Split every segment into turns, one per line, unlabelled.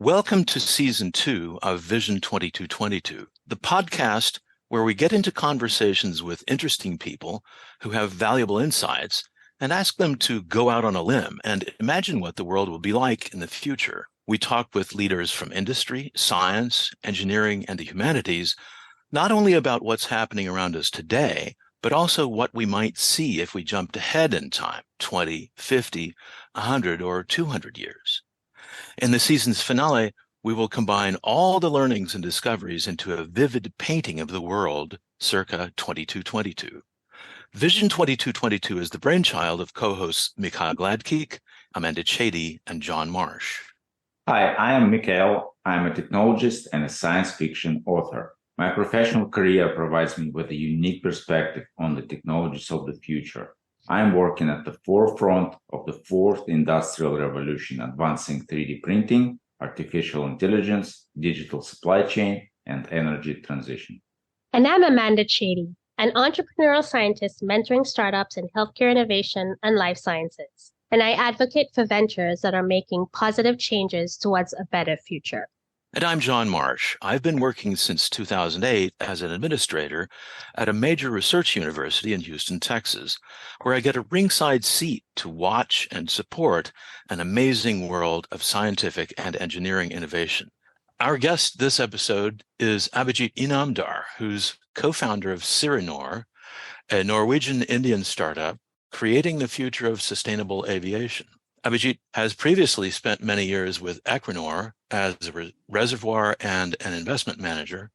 Welcome to Season 2 of Vision 2222, the podcast where we get into conversations with interesting people who have valuable insights and ask them to go out on a limb and imagine what the world will be like in the future. We talk with leaders from industry, science, engineering, and the humanities, not only about what's happening around us today, but also what we might see if we jumped ahead in time, 20, 50, 100, or 200 years. In the season's finale, we will combine all the learnings and discoveries into a vivid painting of the world circa 2222. Vision 2222 is the brainchild of co-hosts Mikhail Gladkik, Amanda Chady, and John Marsh.
Hi, I am Mikhail. I'm a technologist and a science fiction author. My professional career provides me with a unique perspective on the technologies of the future. I am working at the forefront of the fourth industrial revolution, advancing 3D printing, artificial intelligence, digital supply chain, and energy transition.
And I'm Amanda Chady, an entrepreneurial scientist mentoring startups in healthcare innovation and life sciences. And I advocate for ventures that are making positive changes towards a better future.
And I'm John Marsh. I've been working since 2008 as an administrator at a major research university in Houston, Texas, where I get a ringside seat to watch and support an amazing world of scientific and engineering innovation. Our guest this episode is Abhijeet Inamdar, who's co-founder of SiriNor, a Norwegian-Indian startup creating the future of sustainable aviation. Abhijeet has previously spent many years with Equinor as a reservoir and an investment manager.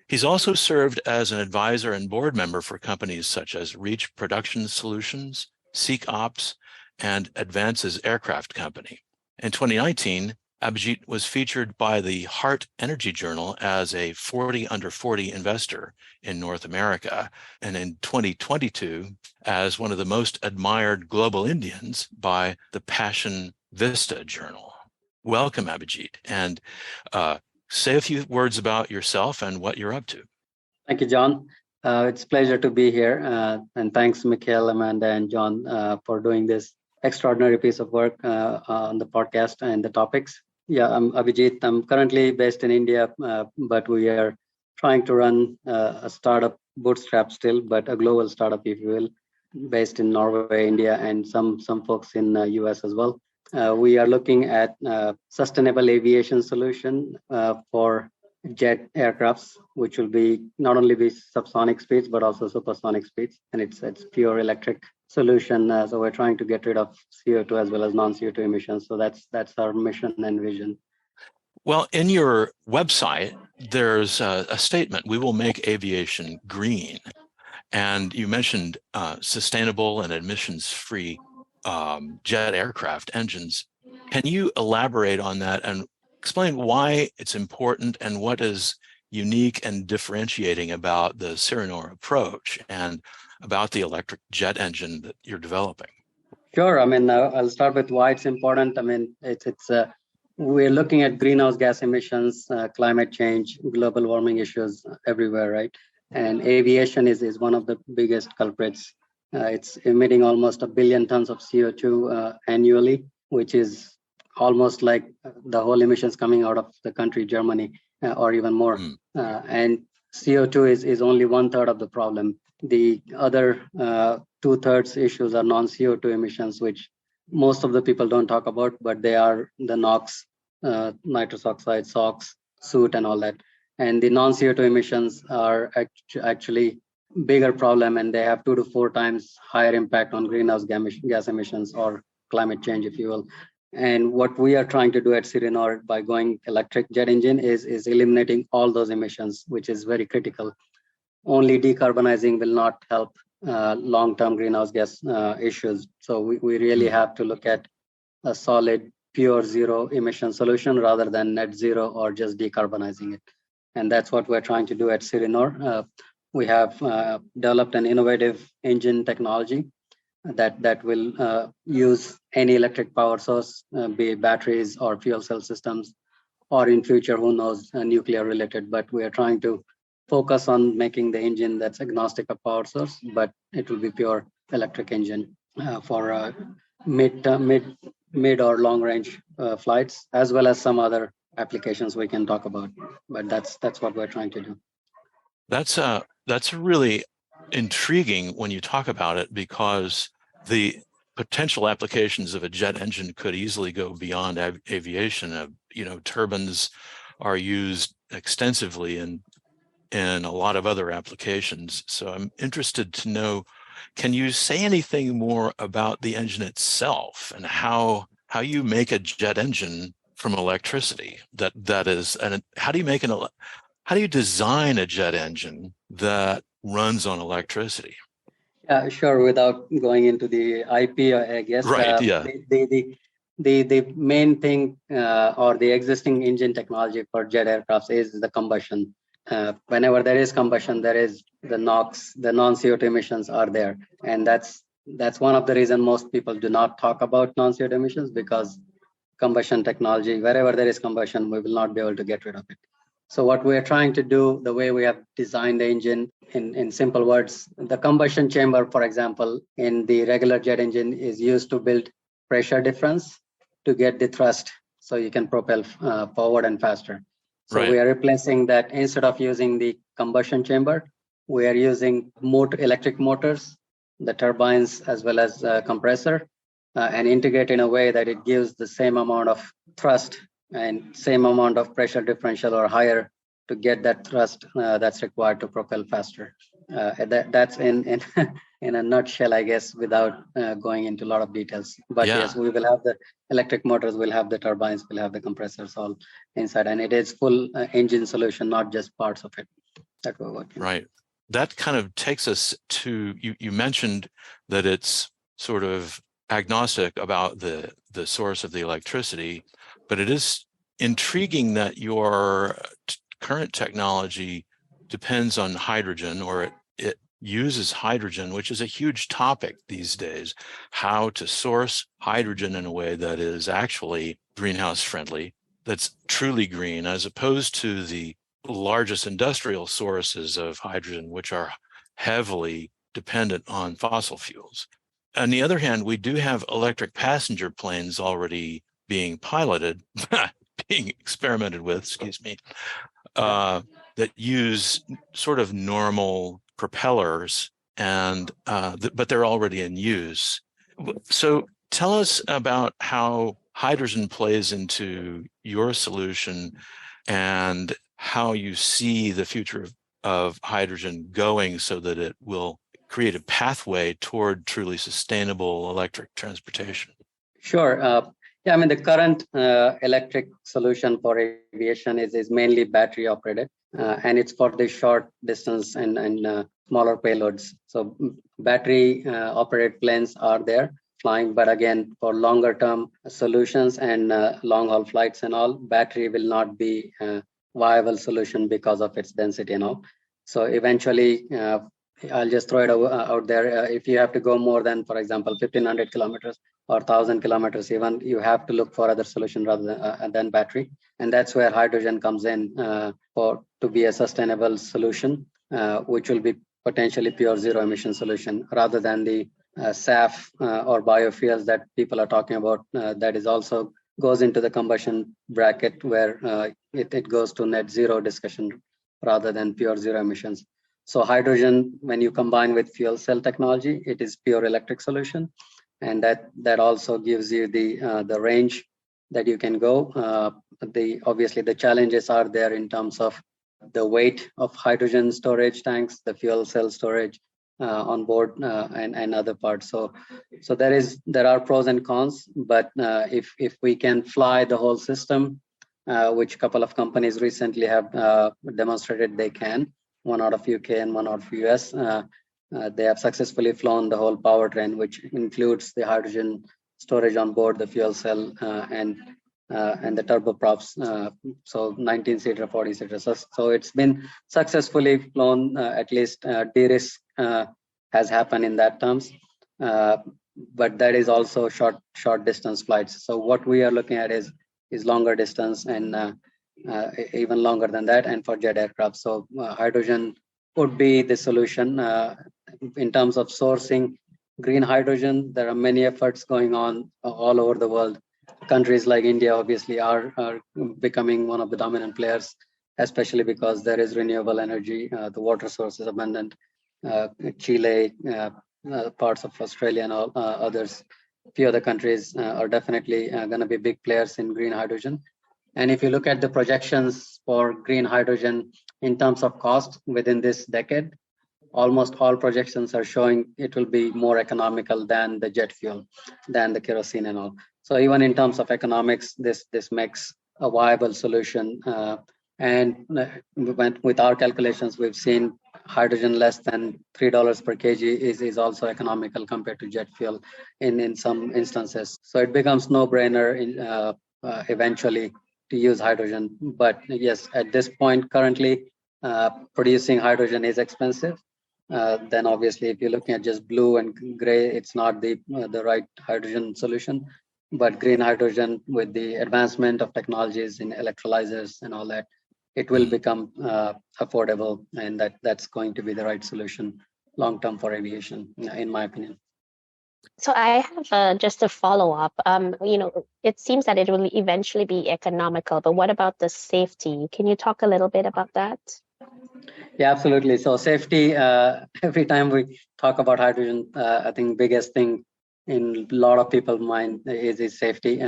He's also served as an advisor and board member for companies such as Reach Production Solutions, Seek Ops, and Advances Aircraft Company. In 2019, Abhijeet was featured by the Heart Energy Journal as a 40 under 40 investor in North America, and in 2022 as one of the most admired global Indians by the Passion Vista Journal. Welcome, Abhijeet, and say a few words about yourself and what you're up to.
Thank you, John. It's a pleasure to be here, and thanks, Mikhail, Amanda, and John, for doing this extraordinary piece of work on the podcast and the topics. Yeah, I'm Abhijeet. I'm currently based in India, but we are trying to run a startup, bootstrap still, but a global startup, if you will, based in Norway, India, and some folks in US as well. We are looking at sustainable aviation solution for jet aircrafts, which will be not only be subsonic speeds, but also supersonic speeds. And it's pure electric solution. So we're trying to get rid of CO2 as well as non-CO2 emissions. So that's our mission and vision.
Well, in your website, there's a statement, we will make aviation green. And you mentioned sustainable and emissions-free jet aircraft engines. Can you elaborate on that and explain why it's important and what is unique and differentiating about the SiriNor approach and about the electric jet engine that you're developing?
Sure. I mean, I'll start with why it's important. I mean, we're looking at greenhouse gas emissions, climate change, global warming issues everywhere, right? And aviation is one of the biggest culprits. It's emitting almost 1 billion tons of CO2 annually, which is almost like the whole emissions coming out of the country, Germany, or even more. And CO2 is only 1/3 of the problem. The other 2/3 issues are non-CO2 emissions, which most of the people don't talk about, but they are the NOx, nitrous oxide, SOx, soot, and all that. And the non-CO2 emissions are actually bigger problem, and they have 2 to 4 times higher impact on greenhouse gas emissions or climate change, if you will. And what we are trying to do at SiriNor by going electric jet engine is eliminating all those emissions, which is very critical. Only decarbonizing will not help long-term greenhouse gas issues. So we really have to look at a solid, pure zero emission solution rather than net zero or just decarbonizing it. And that's what we're trying to do at SiriNor. We have developed an innovative engine technology that will use any electric power source, be it batteries or fuel cell systems, or in future, who knows, nuclear related. But we are trying to focus on making the engine that's agnostic of power source, but it will be pure electric engine for mid or long range flights, as well as some other applications we can talk about. But that's what we're trying to do.
That's really intriguing when you talk about it, because the potential applications of a jet engine could easily go beyond aviation. Turbines are used extensively in a lot of other applications. So I'm interested to know, can you say anything more about the engine itself and how you make a jet engine from electricity? That is, and how do you design a jet engine that runs on electricity?
Sure. Without going into the IP, I guess.
Right. Yeah.
The main thing or the existing engine technology for jet aircrafts is the combustion. Whenever there is combustion, there is the NOx, the non-CO2 emissions are there, and that's one of the reasons most people do not talk about non-CO2 emissions, because combustion technology, wherever there is combustion, we will not be able to get rid of it. So what we're trying to do, the way we have designed the engine, in simple words, the combustion chamber, for example, in the regular jet engine is used to build pressure difference to get the thrust, so you can propel forward and faster. So
right.
We are replacing that. Instead of using the combustion chamber, we are using electric motors, the turbines, as well as compressor, and integrate in a way that it gives the same amount of thrust and same amount of pressure differential or higher to get that thrust that's required to propel faster. That's in a nutshell, I guess, without going into a lot of details. But yes, we will have the electric motors, we'll have the turbines, we'll have the compressors all inside, and it is full engine solution, not just parts of it that we're working.
Right. That kind of takes us to, you mentioned that it's sort of agnostic about the source of the electricity, but it is intriguing that your current technology depends on hydrogen, or it uses hydrogen, which is a huge topic these days, how to source hydrogen in a way that is actually greenhouse friendly, that's truly green, as opposed to the largest industrial sources of hydrogen, which are heavily dependent on fossil fuels. On the other hand, we do have electric passenger planes already being piloted, being experimented with, that use sort of normal propellers, and but they're already in use. So tell us about how hydrogen plays into your solution and how you see the future of hydrogen going, so that it will create a pathway toward truly sustainable electric transportation.
Sure. Yeah, I mean, the current electric solution for aviation is mainly battery operated, and it's for the short distance and smaller payloads. So battery operated planes are there flying, but again, for longer term solutions and long haul flights and all, battery will not be a viable solution because of its density and all. So eventually, I'll just throw it out there. If you have to go more than, for example, 1,500 kilometers or 1,000 kilometers even, you have to look for other solution rather than battery. And that's where hydrogen comes in to be a sustainable solution, which will be potentially pure zero emission solution rather than the SAF or biofuels that people are talking about. That is also goes into the combustion bracket where it goes to net zero discussion rather than pure zero emissions. So hydrogen, when you combine with fuel cell technology, it is pure electric solution, and that also gives you the range that you can go. Obviously the challenges are there in terms of the weight of hydrogen storage tanks, the fuel cell storage on board, and other parts. So there are pros and cons, but if we can fly the whole system, which a couple of companies recently have demonstrated they can. One out of UK and one out of US. They have successfully flown the whole powertrain, which includes the hydrogen storage on board, the fuel cell, and the turboprops. So 19-seater, 40-seater. So it's been successfully flown. At least de-risk has happened in that terms. But that is also short distance flights. So what we are looking at is longer distance and even longer than that, and for jet aircraft. So hydrogen would be the solution. In terms of sourcing green hydrogen, there are many efforts going on all over the world. countries like India obviously are becoming one of the dominant players, especially because there is renewable energy, the water source is abundant. Chile, parts of Australia and all others, few other countries are definitely going to be big players in green hydrogen. And if you look at the projections for green hydrogen in terms of cost within this decade, almost all projections are showing it will be more economical than the jet fuel, than the kerosene and all. So even in terms of economics, this makes a viable solution. And with our calculations, we've seen hydrogen less than $3 per kg is also economical compared to jet fuel in some instances. So it becomes no-brainer eventually to use hydrogen. But yes, at this point, currently, producing hydrogen is expensive. Then obviously, if you're looking at just blue and gray, it's not the right hydrogen solution. But green hydrogen, with the advancement of technologies in electrolyzers and all that, it will become affordable, and that's going to be the right solution long term for aviation, in my opinion.
So I have just a follow-up. It seems that it will eventually be economical, but what about the safety? Can you talk a little bit about that?
Yeah, absolutely. So safety, every time we talk about hydrogen, I think biggest thing in a lot of people's mind is safety.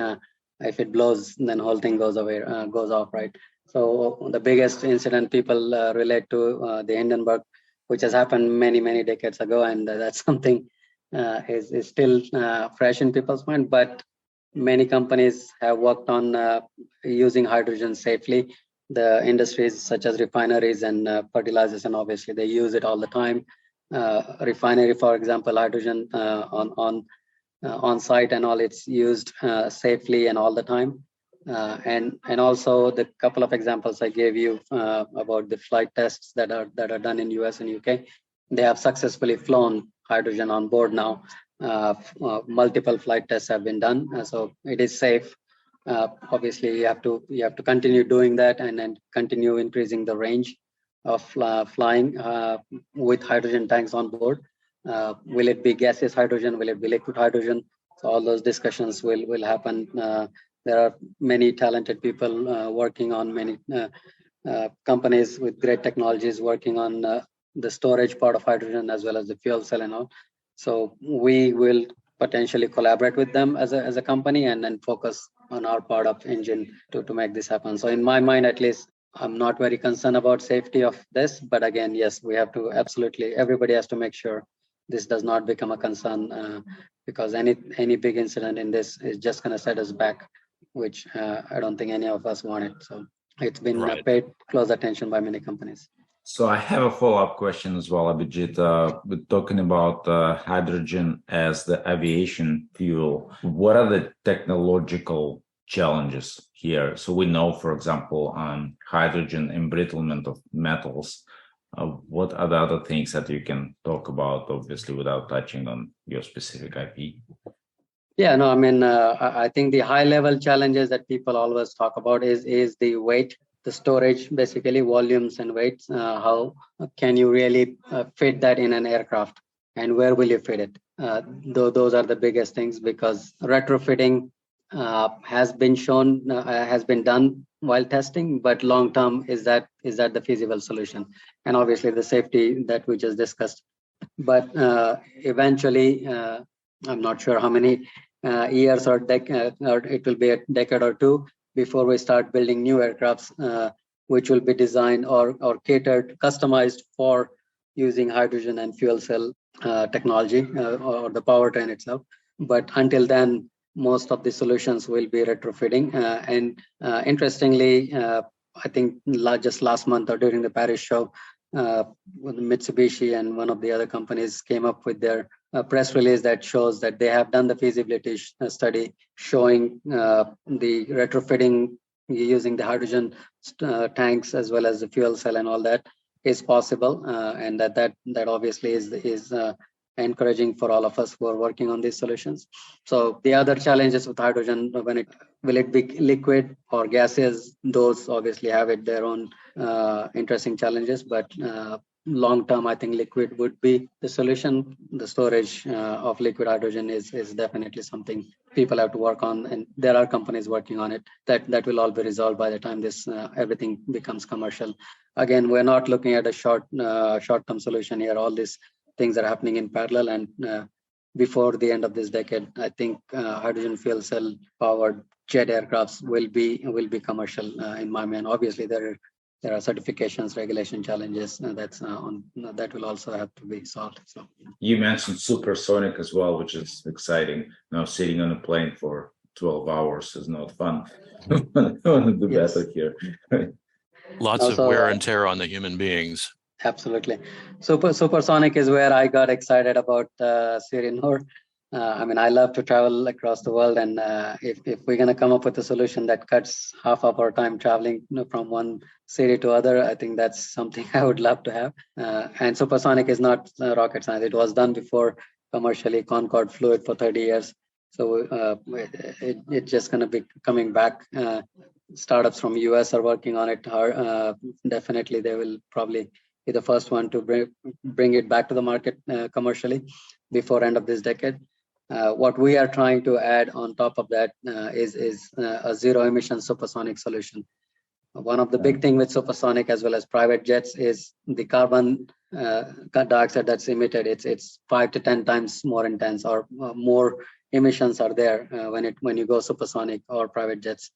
If it blows, then whole thing goes off, right? So the biggest incident people relate to the Hindenburg, which has happened many, many decades ago, and that's something is still fresh in people's mind. But many companies have worked on using hydrogen safely. The industries such as refineries and fertilizers, and obviously they use it all the time. Refinery, for example, hydrogen on site and all, it's used safely and all the time. And also the couple of examples I gave you about the flight tests that are done in US and UK, they have successfully flown hydrogen on board now. Multiple flight tests have been done, so it is safe. Obviously, you have to continue doing that and then continue increasing the range of flying with hydrogen tanks on board. Will it be gaseous hydrogen? Will it be liquid hydrogen? So all those discussions will happen. There are many talented people working on many companies with great technologies working on the storage part of hydrogen as well as the fuel cell and all. So we will potentially collaborate with them as a company and then focus on our part of engine to make this happen. So in my mind, at least, I'm not very concerned about safety of this. But again, yes, we have to everybody has to make sure this does not become a concern because any big incident in this is just going to set us back, which I don't think any of us want it. So it's been paid close attention by many companies.
So I have a follow-up question as well, Abhijeet. We're talking about hydrogen as the aviation fuel. What are the technological challenges here? So we know, for example, on hydrogen embrittlement of metals. What are the other things that you can talk about, obviously, without touching on your specific IP?
Yeah, no, I mean, I think the high-level challenges that people always talk about is the weight, the storage, basically volumes and weights. How can you really fit that in an aircraft, and where will you fit it? Those are the biggest things, because retrofitting has been done while testing, but long term, is that the feasible solution? And obviously the safety that we just discussed. But eventually, I'm not sure how many years or it will be a decade or two before we start building new aircrafts, which will be designed or catered, customized for using hydrogen and fuel cell technology or the powertrain itself. But until then, most of the solutions will be retrofitting. Interestingly, I think just last month or during the Paris show, Mitsubishi and one of the other companies came up with their press release that shows that they have done the feasibility study showing the retrofitting using the hydrogen tanks as well as the fuel cell and all that is possible, and that obviously is encouraging for all of us who are working on these solutions. So the other challenges with hydrogen, will it be liquid or gaseous? Those obviously have their own interesting challenges, but long term, I think liquid would be the solution. The storage of liquid hydrogen is definitely something people have to work on, and there are companies working on it. That will all be resolved by the time this everything becomes commercial. Again, we're not looking at a short-term solution here. All these things are happening in parallel, and before the end of this decade, I think hydrogen fuel cell powered jet aircrafts will be commercial in my mind. Obviously, there are certifications, regulation challenges that will also have to be solved. So
you mentioned supersonic as well, which is exciting. Now, sitting on a plane for 12 hours is not fun. I want to do better here.
Lots of wear and tear on the human beings.
Absolutely. Supersonic is where I got excited about SiriNor. I mean, I love to travel across the world, and if we're going to come up with a solution that cuts half of our time traveling from one city to other, I think that's something I would love to have. And supersonic is not rocket science. It was done before commercially. Concorde flew it for 30 years. So it's just going to be coming back. Startups from US are working on it. Definitely, they will probably be the first one to bring it back to the market commercially before end of this decade. What we are trying to add on top of that is a zero emission supersonic solution. One of the big thing with supersonic as well as private jets is the carbon dioxide that's emitted. It's 5 to 10 times more intense, or more emissions are there when you go supersonic or private jets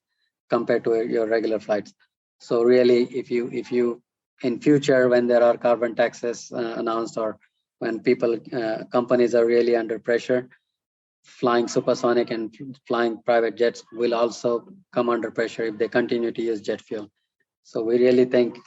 compared to your regular flights. So really, if you in future, when there are carbon taxes announced, or when companies are really under pressure, flying supersonic and flying private jets will also come under pressure if they continue to use jet fuel. So we really think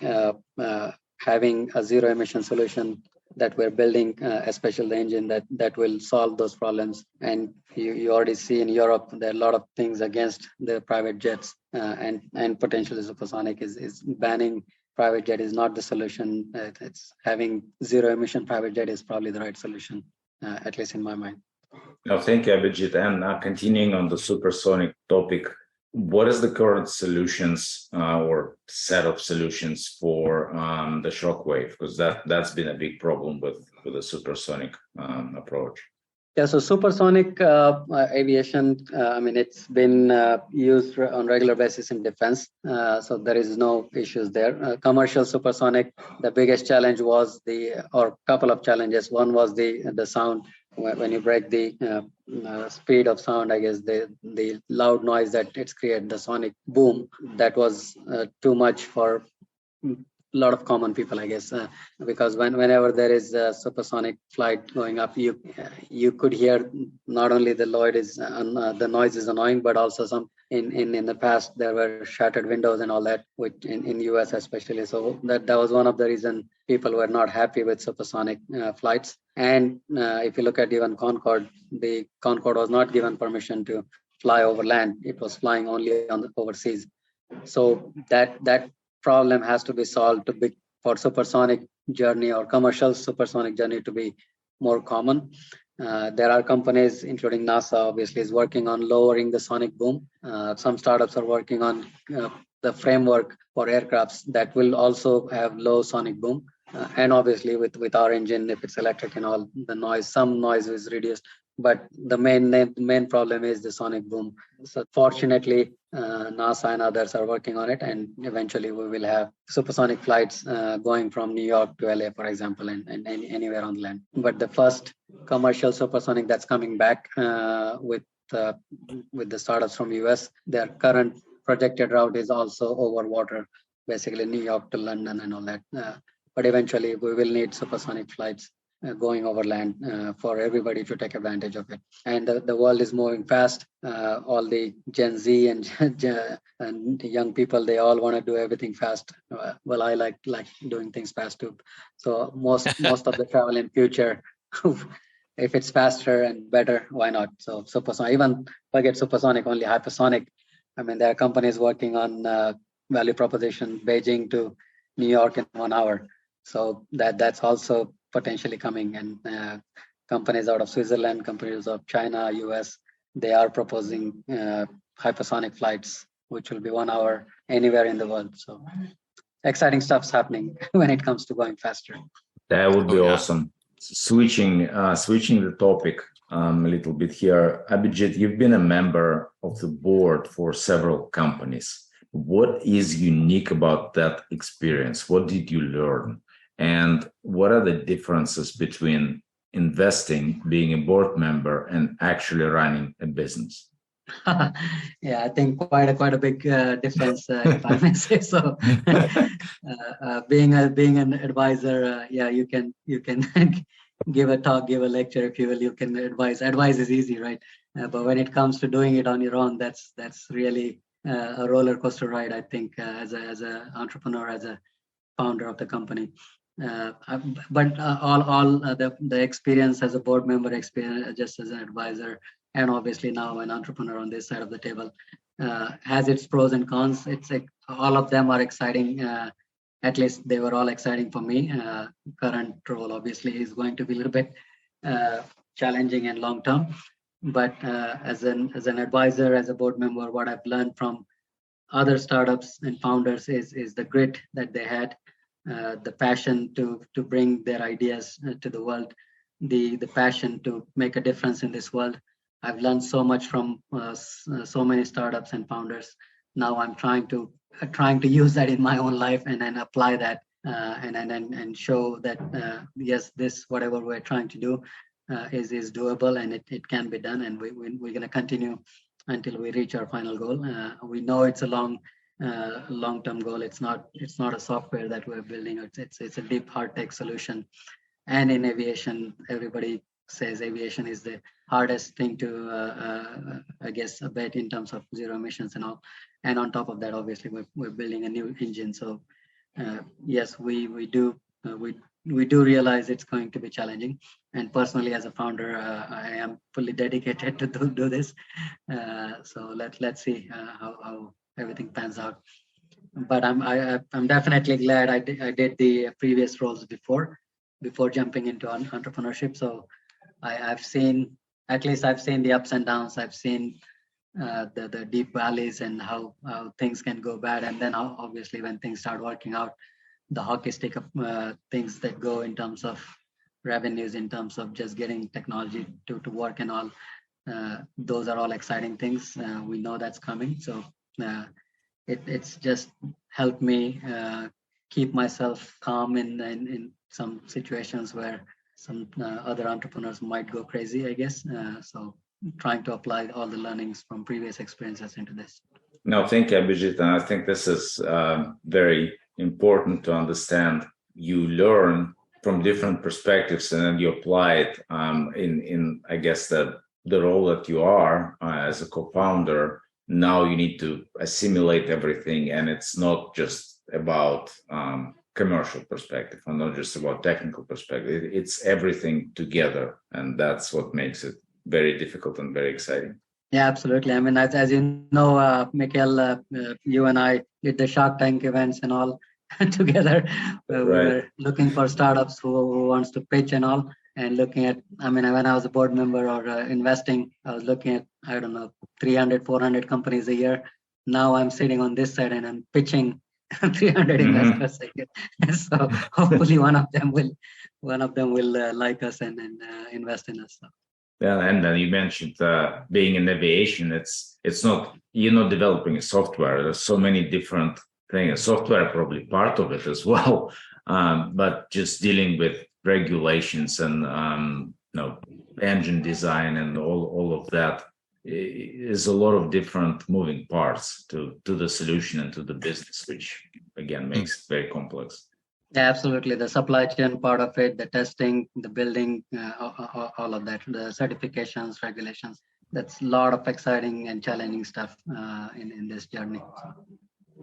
having a zero emission solution that we're building, especially the engine that will solve those problems. And you already see in Europe, there are a lot of things against the private jets, and potentially supersonic is banning private jet is not the solution. It's having zero emission private jet is probably the right solution, at least in my mind.
No, thank you, Abhijeet. And continuing on the supersonic topic, what is the current solutions or set of solutions for the shockwave? Because that's been a big problem with the supersonic approach.
Yeah, so supersonic aviation, I mean, it's been used on regular basis in defense, so there is no issues there. Commercial supersonic, the biggest challenge was or couple of challenges. One was the sound. When you break the speed of sound, I guess the loud noise that it's created, the sonic boom, that was too much for a lot of common people, I guess, because whenever there is a supersonic flight going up, you could hear not only the noise is annoying, but also some in the past there were shattered windows and all that, which in US especially. So that was one of the reasons people were not happy with supersonic flights. And if you look at even Concorde, the Concorde was not given permission to fly over land. It was flying only on the overseas. So that problem has to be solved for supersonic journey or commercial supersonic journey to be more common. There are companies, including NASA, obviously, is working on lowering the sonic boom. Some startups are working on the framework for aircrafts that will also have low sonic boom. And obviously, with our engine, if it's electric and all, some noise is reduced. But the main problem is the sonic boom. So fortunately, NASA and others are working on it, and eventually we will have supersonic flights going from New York to LA, for example, and anywhere on land. But the first commercial supersonic that's coming back with the startups from US, their current projected route is also over water, basically New York to London and all that. But eventually we will need supersonic flights going over land for everybody to take advantage of it. And the world is moving fast. All the Gen Z and young people, they all want to do everything fast. Well, I like doing things fast too. So most of the travel in future, if it's faster and better, why not? So supersonic, even forget supersonic, only hypersonic. I mean, there are companies working on value proposition, Beijing to New York in 1 hour. So that's also potentially coming, and companies out of Switzerland, companies of China, US, they are proposing hypersonic flights, which will be 1 hour anywhere in the world. So exciting stuff's happening when it comes to going faster.
That would be
Oh, yeah.
awesome. Switching the topic a little bit here, Abhijeet, you've been a member of the board for several companies. What is unique about that experience? What did you learn? And what are the differences between investing, being a board member, and actually running a business?
Yeah, I think quite a big difference, if I may say so. Being an advisor, yeah, you can give a talk, give a lecture, if you will. You can advise. Advice is easy, right? But when it comes to doing it on your own, that's really a roller coaster ride. I think as a entrepreneur, as a founder of the company. But all the experience as a board member, experience just as an advisor, and obviously now an entrepreneur on this side of the table, has its pros and cons. It's like all of them are exciting. At least they were all exciting for me. Current role obviously is going to be a little bit challenging and long term. But as an advisor, as a board member, what I've learned from other startups and founders is the grit that they had, the passion to bring their ideas to the world, the passion to make a difference in this world. I've learned so much from so many startups and founders. Now I'm trying to use that in my own life and then apply that and show that yes, this whatever we're trying to do is doable, and it can be done, and we're going to continue until we reach our final goal. We know it's a long-term goal. It's not a software that we're building. It's a deep hard tech solution. And in aviation, everybody says aviation is the hardest thing to I guess abate in terms of zero emissions and all. And on top of that, obviously we're building a new engine. So yes, we do realize it's going to be challenging. And personally, as a founder, I am fully dedicated to do this. So let's see how everything pans out. But I'm definitely glad I did the previous roles before jumping into entrepreneurship. So I've seen the ups and downs. I've seen the deep valleys and how things can go bad, and then obviously when things start working out, the hockey stick of things that go in terms of revenues, in terms of just getting technology to work and all. Those are all exciting things. We know that's coming. So it's just helped me keep myself calm in some situations where some other entrepreneurs might go crazy, I guess. So trying to apply all the learnings from previous experiences into this.
No, thank you, Abhijeet. And I think this is very important to understand. You learn from different perspectives and then you apply it in I guess, the role that you are as a co-founder. Now you need to assimilate everything, and it's not just about commercial perspective and not just about technical perspective. It's everything together, and that's what makes it very difficult and very exciting.
Yeah, absolutely. I mean, as you know, Mikhail, you and I did the Shark Tank events and all together. We were looking for startups who wants to pitch and all, and looking at, I mean, when I was a board member or investing, I was looking at, I don't know, 300, 400 companies a year. Now I'm sitting on this side and I'm pitching 300 investors a year. So hopefully one of them will like us and invest in us. So.
Yeah, and then you mentioned being in aviation. It's not, you're not developing a software. There's so many different things. Software probably part of it as well, but just dealing with regulations and engine design and all of that is a lot of different moving parts to the solution and to the business, which again makes it very complex.
Yeah, absolutely. The supply chain part of it, the testing, the building, all of that, the certifications, regulations. That's a lot of exciting and challenging stuff in this journey.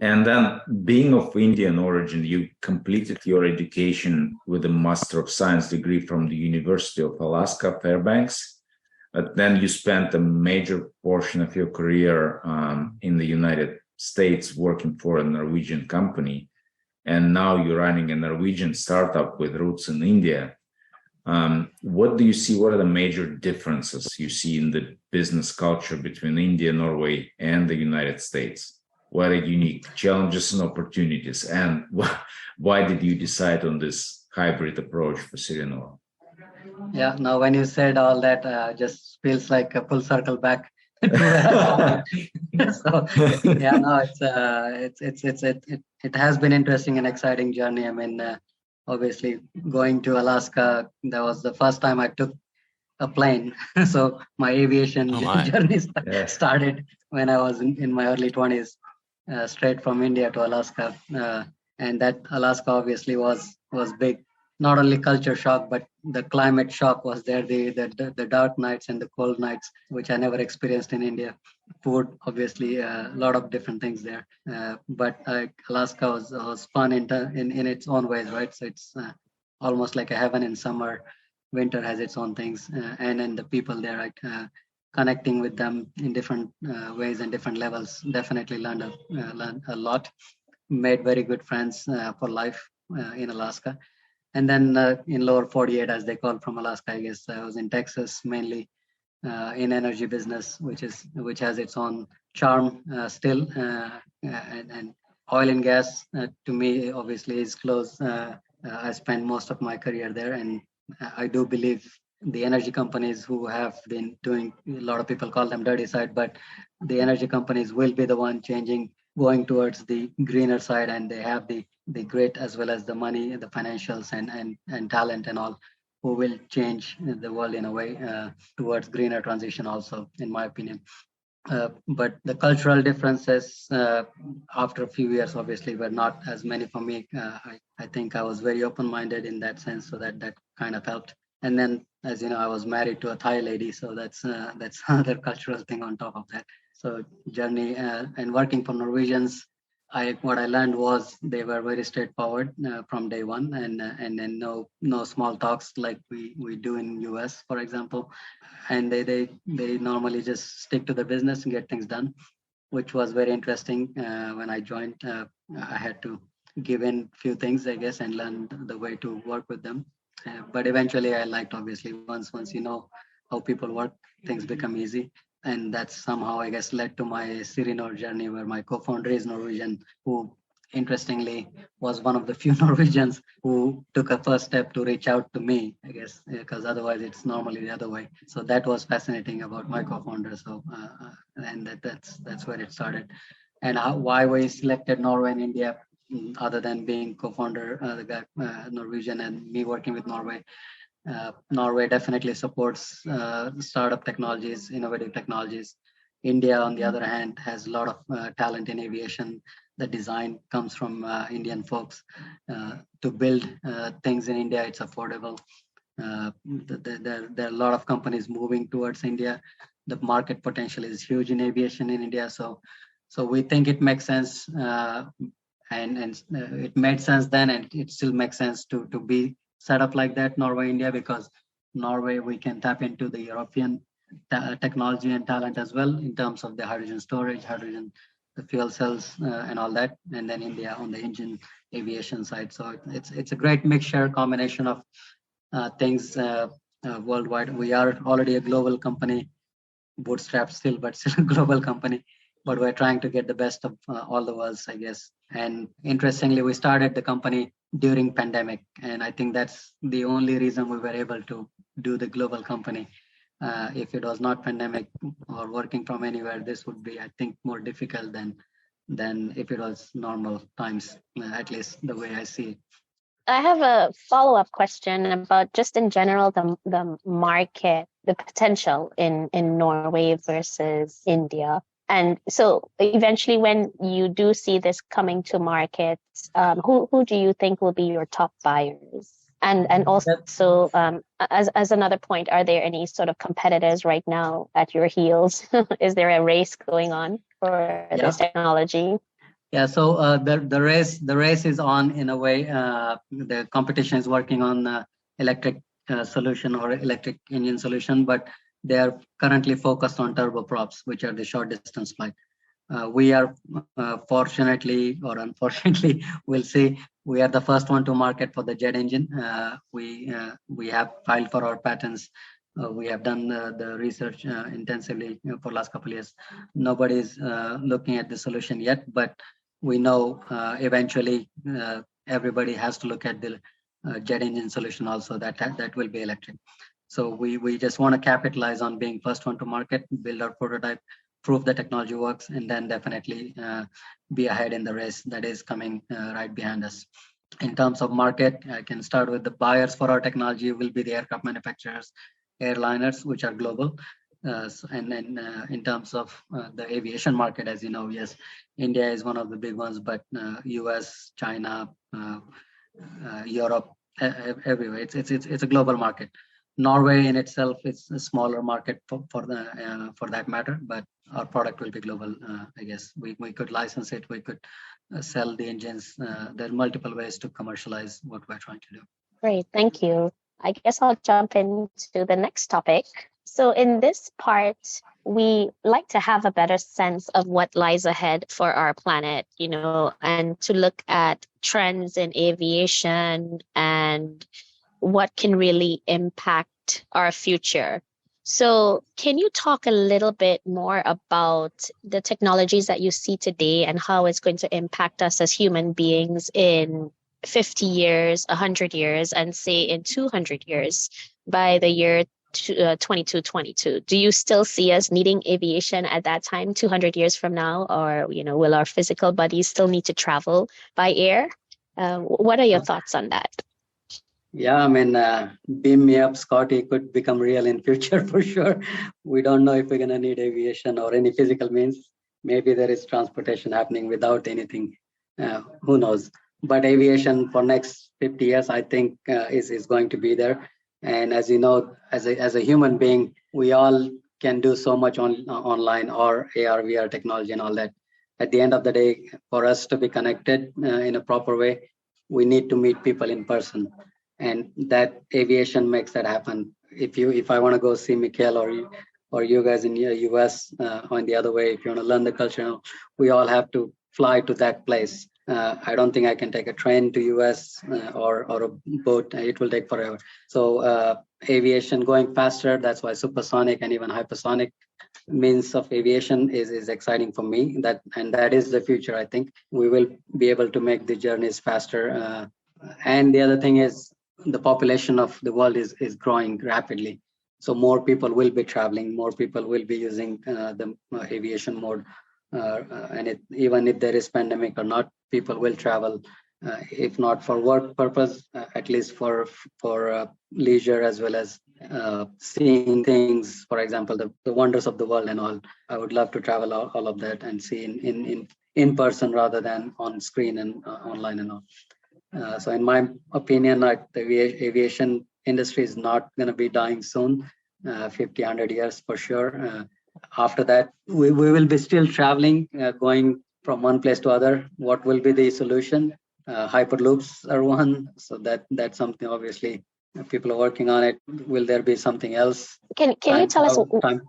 And then, being of Indian origin, you completed your education with a Master of Science degree from the University of Alaska, Fairbanks. But then you spent a major portion of your career in the United States working for a Norwegian company. And now you're running a Norwegian startup with roots in India. What do you see? What are the major differences you see in the business culture between India, Norway, and the United States? What are unique challenges and opportunities? And why did you decide on this hybrid approach for SiriNor.
Yeah, now when you said all that, just feels like a full circle back to where I started. So yeah, no, it has been interesting and exciting journey. I mean, obviously going to Alaska, that was the first time I took a plane. So my aviation
Oh my.
journey
Yeah.
started when I was in my early 20s, straight from India to Alaska. And that Alaska obviously was big. Not only culture shock, but the climate shock was there. The dark nights and the cold nights, which I never experienced in India. Food, obviously, a lot of different things there. But Alaska was fun in its own ways, right? So it's almost like a heaven in summer. Winter has its own things, and then the people there, right? Connecting with them in different ways and different levels. Definitely learned a lot. Made very good friends for life in Alaska. And then in lower 48, as they call from Alaska, I guess I was in Texas mainly in energy business, which has its own charm still, and oil and gas to me obviously is close. I spent most of my career there, and I do believe the energy companies who have been doing, a lot of people call them dirty side, but the energy companies will be the one changing, going towards the greener side, and they have the grit as well as the money, the financials and talent and all, who will change the world in a way towards greener transition also, in my opinion. But the cultural differences after a few years obviously were not as many for me. I think I was very open-minded in that sense, so that kind of helped. And then, as you know, I was married to a Thai lady, so that's another cultural thing on top of that. So journey and working for Norwegians, what I learned was they were very straightforward from day one, and then no small talks like we do in US, for example. And they normally just stick to the business and get things done, which was very interesting. When I joined, I had to give in few things, I guess, and learn the way to work with them. But eventually, I liked, obviously, once you know how people work, things become easy. And that's somehow, I guess, led to my SiriNor journey, where my co-founder is Norwegian, who interestingly was one of the few Norwegians who took a first step to reach out to me, I guess, because otherwise it's normally the other way. So that was fascinating about my co-founder. So and that's where it started. And why we selected Norway and India, other than being co-founder, the guy Norwegian and me working with Norway. Norway definitely supports startup technologies, innovative technologies. India, on the other hand, has a lot of talent in aviation. The design comes from Indian folks. To build things in India, it's affordable. There are a lot of companies moving towards India. The market potential is huge in aviation in India. So we think it makes sense, and it made sense then, and it still makes sense to be set up like that, Norway, India, because Norway, we can tap into the European technology and talent as well in terms of the hydrogen storage, the fuel cells, and all that. And then India on the engine aviation side. So it's a great mixture, combination of things worldwide. We are already a global company, bootstrapped still, but still a global company. But we're trying to get the best of all the worlds, I guess. And interestingly, we started the company during pandemic, and I think that's the only reason we were able to do the global company. If it was not pandemic or working from anywhere, this would be, I think, more difficult than if it was normal times, at least the way I see it.
I have a follow-up question about just in general the market, the potential in Norway versus India. And so eventually when you do see this coming to markets, who do you think will be your top buyers? And also, as another point, are there any sort of competitors right now at your heels? Is there a race going on for this technology?
Yeah, so the race is on in a way. The competition is working on electric solution or electric engine solution, but they are currently focused on turboprops, which are the short distance flight. We are fortunately or unfortunately, we'll see, we are the first one to market for the jet engine. We have filed for our patents. We have done the research intensively for the last couple of years. Nobody's looking at the solution yet, but we know eventually everybody has to look at the jet engine solution also that will be electric. So we just want to capitalize on being first one to market, build our prototype, prove the technology works, and then definitely be ahead in the race that is coming right behind us. In terms of market, I can start with the buyers for our technology will be the aircraft manufacturers, airliners, which are global. And then in terms of the aviation market, as you know, yes, India is one of the big ones, but US, China, Europe, everywhere. It's a global market. Norway in itself is a smaller market for that matter, but our product will be global. I guess we could license it, we could sell the engines. There are multiple ways to commercialize what we're trying to do.
Great, thank you. I guess I'll jump into the next topic. So in this part, we like to have a better sense of what lies ahead for our planet, and to look at trends in aviation and what can really impact our future. So can you talk a little bit more about the technologies that you see today and how it's going to impact us as human beings in 50 years, 100 years, and say in 200 years by the year 2222? Do you still see us needing aviation at that time, 200 years from now? Or, will our physical bodies still need to travel by air? What are your thoughts on that?
Yeah, I mean, beam me up, Scotty, could become real in future for sure. We don't know if we're going to need aviation or any physical means. Maybe there is transportation happening without anything. Who knows? But aviation for next 50 years, I think, is going to be there. And as you know, as a human being, we all can do so much online or AR, VR technology and all that. At the end of the day, for us to be connected in a proper way, we need to meet people in person. And that aviation makes that happen. If I want to go see Mikhail or you guys in the US on the other way, if you want to learn the culture, we all have to fly to that place. I don't think I can take a train to US or a boat. It will take forever. So aviation going faster, that's why supersonic and even hypersonic means of aviation is exciting for me. That is the future. I think we will be able to make the journeys faster. And the other thing is the population of the world is growing rapidly. So more people will be traveling, more people will be using the aviation mode. And even if there is pandemic or not, people will travel, if not for work purpose, at least for leisure, as well as seeing things, for example, the wonders of the world and all. I would love to travel all of that and see in person rather than on screen and online and all. So in my opinion, the aviation industry is not going to be dying soon, 50, 100 years for sure. After that, we will be still traveling, going from one place to other. What will be the solution? Hyperloops are one. So that's something obviously people are working on it. Will there be something else?
Can you tell us,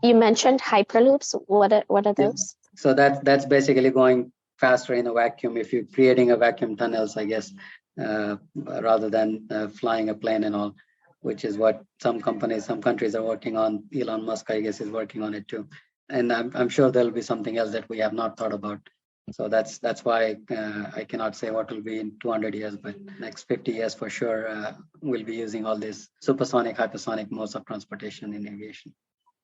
you mentioned hyperloops. What are those?
Yeah. So that's basically going faster in a vacuum. If you're creating a vacuum tunnels, I guess, rather than flying a plane and all, which is what some countries are working on. Elon Musk, I guess, is working on it too. And I'm sure there'll be something else that we have not thought about. So that's why I cannot say what will be in 200 years, but next 50 years for sure, we'll be using all these supersonic, hypersonic modes of transportation in aviation.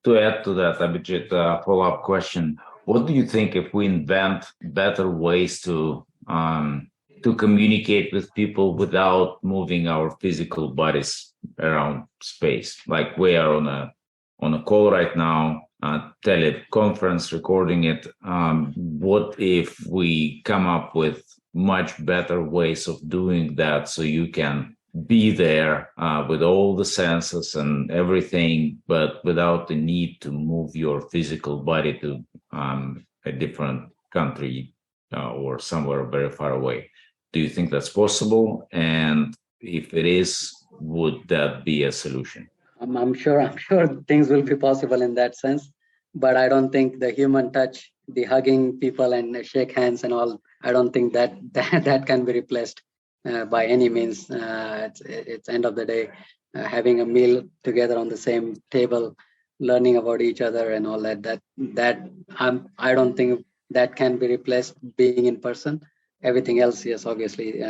To add to that, Abhijeet, follow-up question. What do you think if we invent better ways to communicate with people without moving our physical bodies around space? Like we are on a call right now, teleconference recording it. What if we come up with much better ways of doing that so you can be there with all the senses and everything, but without the need to move your physical body to a different country or somewhere very far away? Do you think that's possible? And if it is, would that be a solution?
I'm sure things will be possible in that sense, but I don't think the human touch, the hugging people and shake hands and all, I don't think that can be replaced by any means. It's end of the day, having a meal together on the same table, learning about each other and all that I don't think that can be replaced being in person. Everything else, yes, obviously,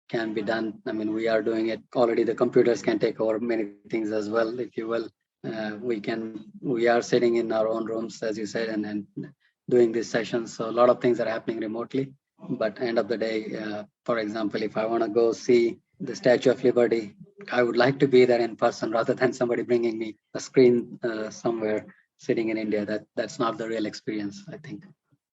can be done. I mean, we are doing it already. The computers can take over many things as well, if you will. We are sitting in our own rooms, as you said, and doing these sessions. So a lot of things are happening remotely. But end of the day, for example, if I want to go see the Statue of Liberty, I would like to be there in person rather than somebody bringing me a screen somewhere sitting in India. That's not the real experience, I think.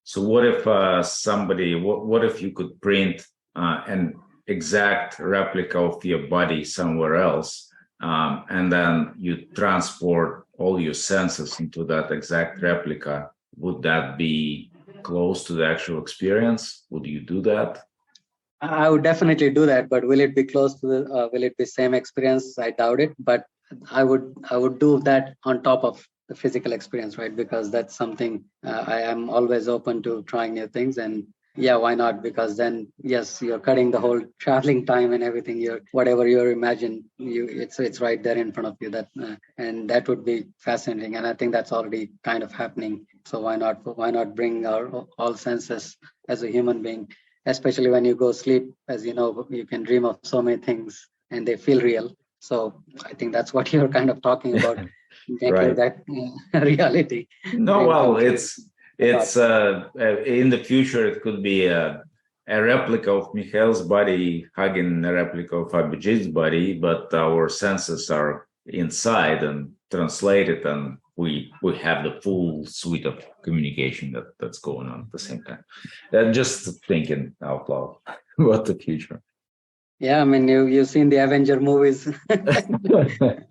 So what if what if you could print an exact replica of your body somewhere else, and then you transport all your senses into that exact replica? Would that be close to the actual experience? Would you do that?
I would definitely do that, but will it be close to the? Will it be same experience? I doubt it. But I would do that on top of the physical experience, right? Because that's something I am always open to trying new things. And yeah, why not? Because then, yes, you're cutting the whole traveling time and everything. Whatever you imagine, it's right there in front of you. And that would be fascinating. And I think that's already kind of happening. So why not bring our all senses as a human being? Especially when you go sleep, as you know, you can dream of so many things and they feel real. So I think that's what you're kind of talking about, making
Right.
that reality.
No, well, it's in the future it could be a replica of Mikhail's body hugging a replica of Abhijeet's body, but our senses are inside and translated, and we have the full suite of communication that's going on at the same time. Just thinking out loud about the future.
Yeah, I mean, you've seen the Avenger movies.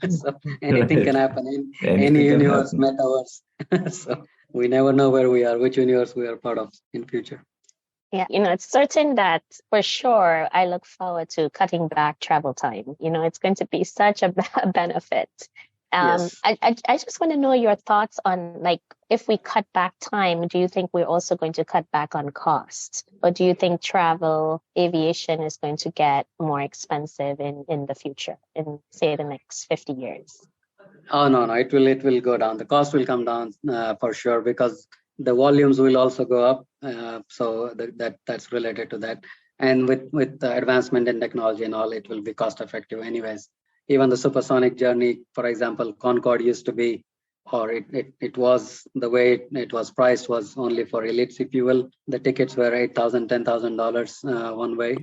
So anything can happen in any universe, metaverse. So we never know where we are, which universe we are part of in future.
Yeah, it's certain that for sure I look forward to cutting back travel time. It's going to be such a benefit.
Yes.
I just want to know your thoughts on, like, if we cut back time, do you think we're also going to cut back on cost? Or do you think aviation is going to get more expensive in the future, in say the next 50 years?
Oh, no, it will go down. The cost will come down for sure, because the volumes will also go up. So that's related to that. And with the advancement in technology and all, it will be cost effective anyways. Even the supersonic journey, for example, Concorde used to be, or it was, the way it was priced was only for elites, if you will. The tickets were $8,000, $10,000 one way,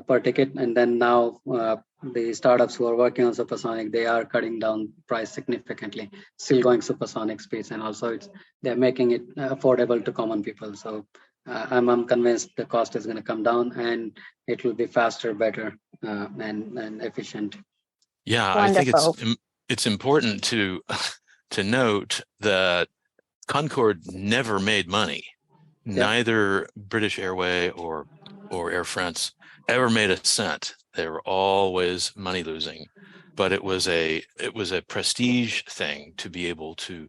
per ticket. And then now the startups who are working on supersonic, they are cutting down price significantly, still going supersonic speeds, and also they're making it affordable to common people. So I'm convinced the cost is going to come down, and it will be faster, better, and efficient.
Yeah,
Wonderful.
I think it's important to note that Concorde never made money.
Yeah.
Neither British Airway or Air France ever made a cent. They were always money losing. But it was a prestige thing to be able to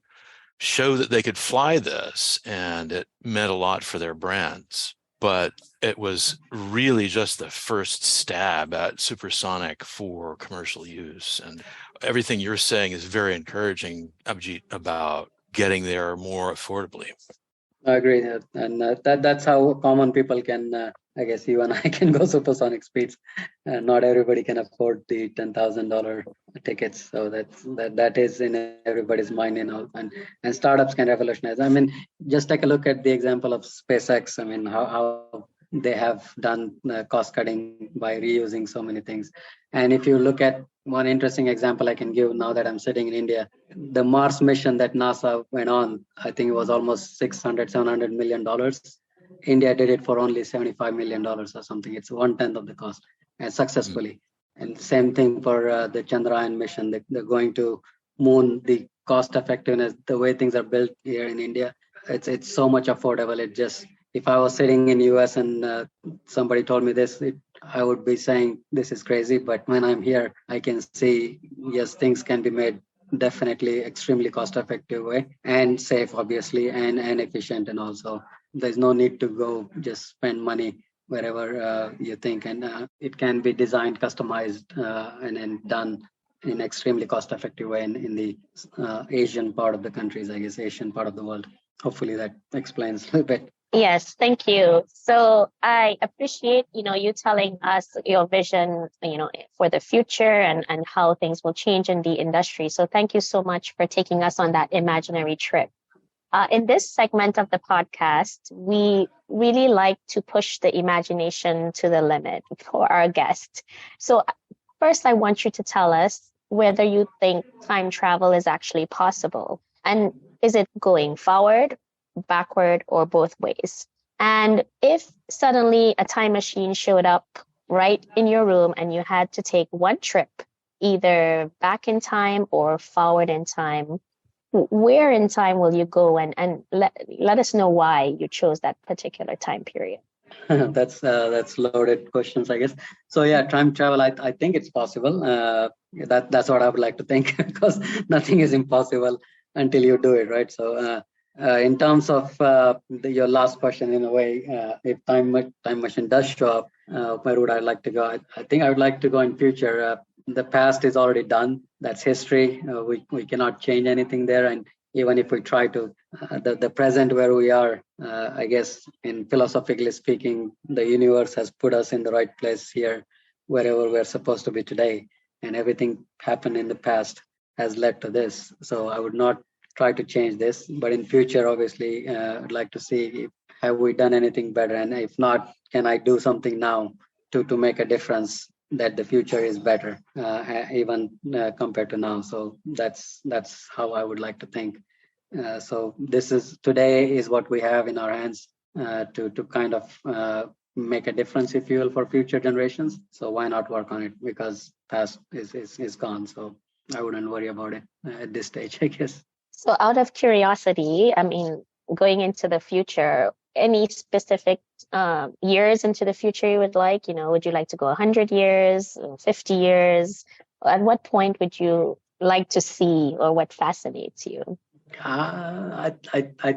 show that they could fly this, and it meant a lot for their brands. But it was really just the first stab at supersonic for commercial use. And everything you're saying is very encouraging, Abhijeet, about getting there more affordably.
I agree, and that's how common people can. I guess you and I can go supersonic speeds. Not everybody can afford the $10,000 tickets, so that is in everybody's mind, and startups can revolutionize. I mean, just take a look at the example of SpaceX. I mean, how they have done cost cutting by reusing so many things. And if you look at one interesting example I can give now that I'm sitting in India, the Mars mission that NASA went on, I think it was almost $700 million. India did it for only $75 million or something. It's 1/10 of the cost, and successfully. And same thing for the Chandrayaan mission. They're going to moon. The cost effectiveness, the way things are built here in India, it's so much affordable. It just, if I was sitting in US and somebody told me this, I would be saying this is crazy. But when I'm here, I can see, yes, things can be made definitely extremely cost effective way, and safe, obviously, and efficient. And also there's no need to go just spend money wherever you think, and it can be designed, customized, and then done in extremely cost effective way in the Asian part of the countries, I guess, Asian part of the world. Hopefully that explains a little bit.
Yes, thank you. So I appreciate, you telling us your vision, for the future and how things will change in the industry. So thank you so much for taking us on that imaginary trip. In this segment of the podcast, we really like to push the imagination to the limit for our guest. So first, I want you to tell us whether you think time travel is actually possible. And is it going forward, backward, or both ways? And if suddenly a time machine showed up right in your room and you had to take one trip, either back in time or forward in time, where in time will you go, and let us know why you chose that particular time period?
That's loaded questions, I guess. So yeah, time travel. I think it's possible. That's what I would like to think, because nothing is impossible until you do it, right? So in terms of your last question, in a way, if time machine does show up, where would I like to go? I think I would like to go in future. The past is already done. That's history. We cannot change anything there, and even if we try to, the present where we are, I guess, in philosophically speaking, the universe has put us in the right place here, wherever we're supposed to be today, and everything happened in the past has led to this. So I would not try to change this, but in future, obviously, I'd like to see if, have we done anything better, and if not, can I do something now to make a difference that the future is better, even compared to now. So that's how I would like to think. So this is today is what we have in our hands to kind of make a difference, if you will, for future generations. So why not work on it? Because past is gone. So I wouldn't worry about it at this stage, I guess.
So out of curiosity, I mean, going into the future, any specific years into the future you would like? Would you like to go 100 years, 50 years? At what point would you like to see, or what fascinates you?
I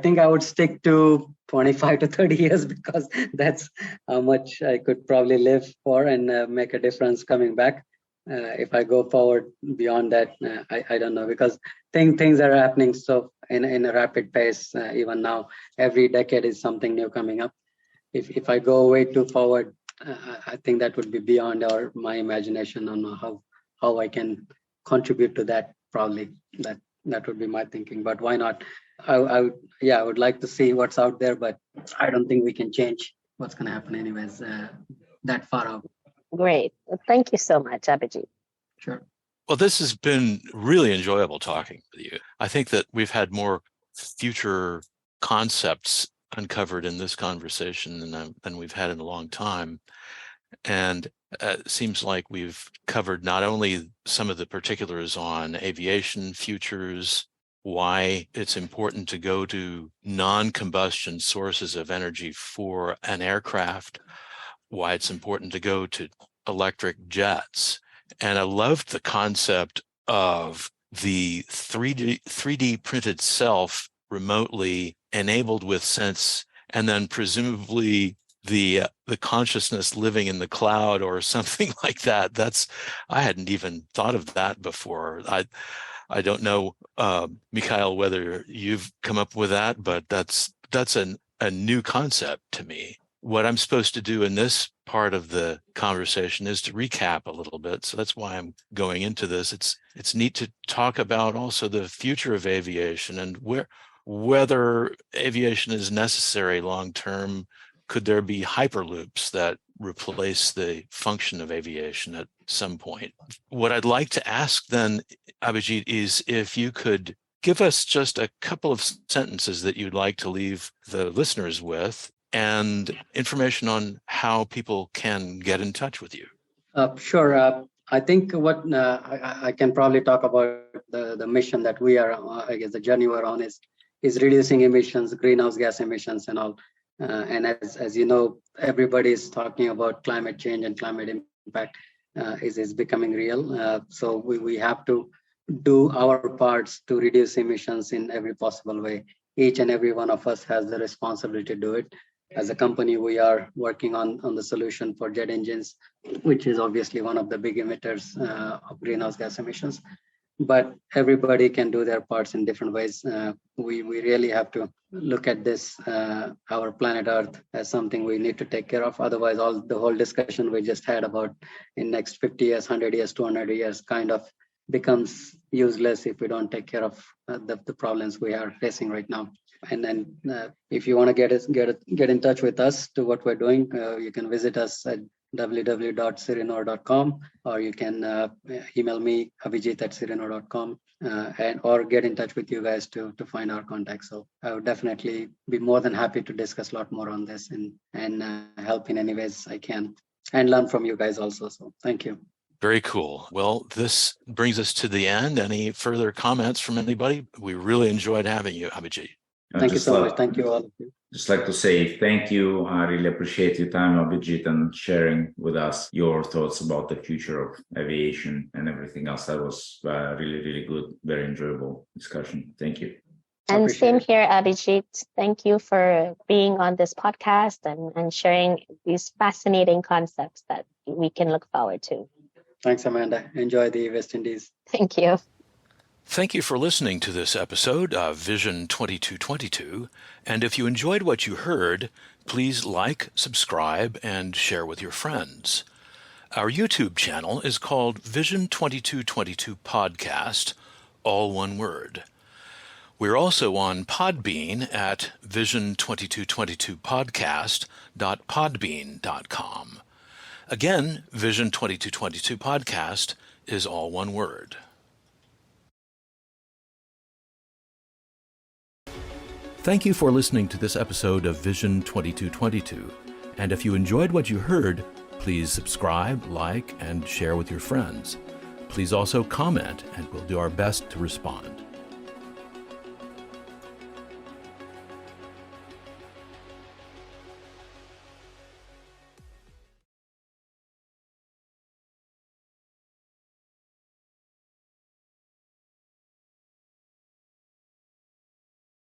think I would stick to 25 to 30 years, because that's how much I could probably live for and make a difference coming back. If I go forward beyond that, I don't know, because things are happening so in a rapid pace. Even now, every decade is something new coming up. If I go way too forward, I think that would be beyond my imagination on how I can contribute to that. Probably that would be my thinking. But why not? I would like to see what's out there, but I don't think we can change what's going to happen anyways that far out.
Great. Well, thank you so much, Abhijeet.
Sure.
Well, this has been really enjoyable talking with you. I think that we've had more future concepts uncovered in this conversation than we've had in a long time. And it seems like we've covered not only some of the particulars on aviation futures, why it's important to go to non-combustion sources of energy for an aircraft, why it's important to go to electric jets. And I loved the concept of the 3D printed self remotely enabled with sense, and then presumably the consciousness living in the cloud or something like that. I hadn't even thought of that before. I don't know, Mikhail, whether you've come up with that, but that's a new concept to me. What I'm supposed to do in this part of the conversation is to recap a little bit. So that's why I'm going into this. It's neat to talk about also the future of aviation and whether aviation is necessary long term. Could there be hyperloops that replace the function of aviation at some point? What I'd like to ask then, Abhijeet, is if you could give us just a couple of sentences that you'd like to leave the listeners with, and information on how people can get in touch with you.
Sure. I think what I can probably talk about the mission that we are, I guess the journey we're on is reducing emissions, greenhouse gas emissions and all. And as you know, everybody is talking about climate change and climate impact is becoming real. So we have to do our parts to reduce emissions in every possible way. Each and every one of us has the responsibility to do it. As a company, we are working on the solution for jet engines, which is obviously one of the big emitters of greenhouse gas emissions. but everybody can do their parts in different ways. We really have to look at this, our planet Earth, as something we need to take care of. Otherwise, the whole discussion we just had about in next 50 years, 100 years, 200 years kind of becomes useless if we don't take care of the problems we are facing right now. And then if you want to get in touch with us to what we're doing, you can visit us at www.sirinor.com, or you can email me, abhijeet@sirinor.com, or get in touch with you guys to find our contact. So I would definitely be more than happy to discuss a lot more on this and help in any ways I can, and learn from you guys also. So thank you.
Very cool. Well, this brings us to the end. Any further comments from anybody? We really enjoyed having you, Abhijeet.
Thank you so much. Thank you all of you.
Just like to say thank you. I really appreciate your time, Abhijeet, and sharing with us your thoughts about the future of aviation and everything else. That was really, really good, very enjoyable discussion. Thank you.
And same here, Abhijeet. Thank you for being on this podcast and sharing these fascinating concepts that we can look forward to.
Thanks, Amanda. Enjoy the West Indies.
Thank you.
Thank you for listening to this episode of Vision 2222. And if you enjoyed what you heard, please like, subscribe, and share with your friends. Our YouTube channel is called Vision 2222 Podcast, all one word. We're also on Podbean at vision2222podcast.podbean.com. Again, Vision 2222 Podcast is all one word. Thank you for listening to this episode of Vision 2222. And if you enjoyed what you heard, please subscribe, like, and share with your friends. Please also comment, and we'll do our best to respond.